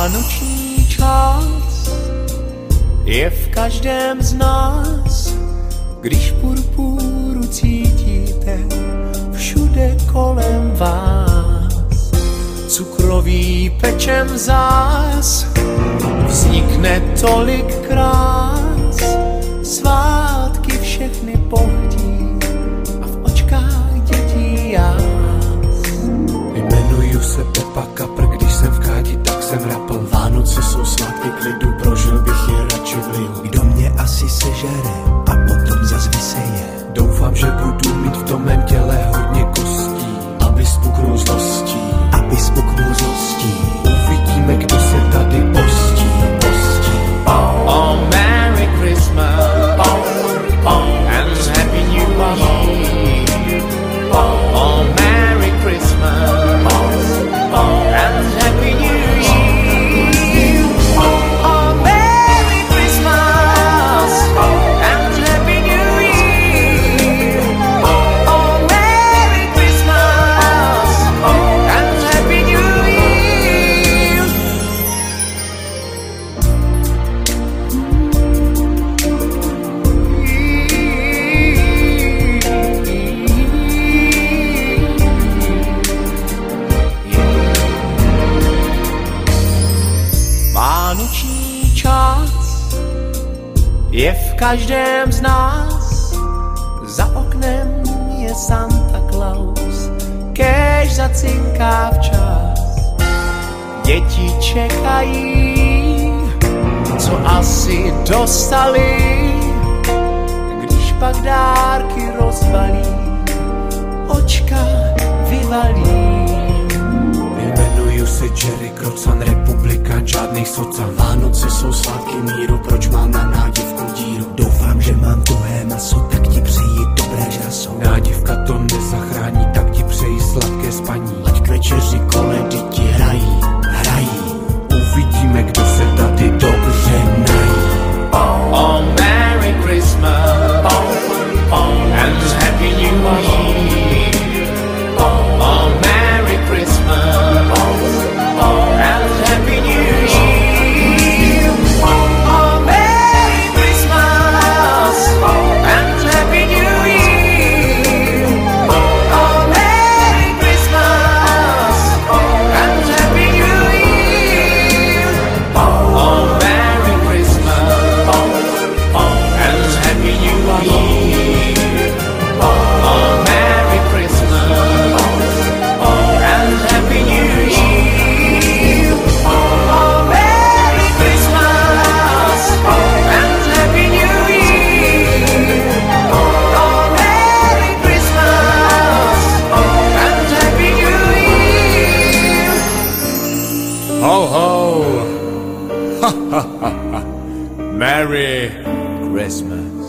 Vánoční čas je v každém z nás, když purpuru cítíte všude kolem vás. Cukroví pečem zás vznikne tolik krás, svátky všechny pohdí a v očkách dětí jás. Jmenuju se Pepa Kapr, když jsem v kádi, tak jsem rapl. Vánoce jsou svátky klidu, prožil bych je radši v lihu. Kdo mě asi sežere a potom zas vyseje. Doufám, že budu mít v tom mém těle hodně kostí, aby spuknul zlostí, aby spuknul zlostí. Uvidíme, kdo se tady postí, postí. Oh, Merry Christmas and Happy New Year. Oh, Merry Christmas and Happy New Year. Oh, Merry Christmas and Happy New Year. Oh, Merry Christmas and Happy New Year. Vánoční čas je v každém z nás, za oknem je Santa Claus, kéž zacinká včas. Děti čekají, co asi dostali, když pak dárky rozbalí, očka vyvalí. Jmenuju se Jerry Krocan, republikán, žádnej socan. Vánoce jsou svátky míru, proč mám na nádivku díru? Doufám, že mám tuhé maso, tak ti přeji dobré žaso. Nádivka to nezachrání, tak ti přeji sladké spaní. Ať k večeři koledy ti hrají, hrají. Uvidíme, kdo se tady dobře nají. Oh, Merry Christmas and Happy New Year. Oh, Merry Christmas and Happy New Year. Oh, Merry Christmas and Happy New Year. Oh, Merry Christmas and Happy New Year. Oh, Merry Christmas and Happy New Year. Oh, Merry Christmas and Happy New Year. Oh, Merry Christmas and Happy New Year. Oh, Merry Christmas and Happy New Year. Ho, ho! Merry Christmas.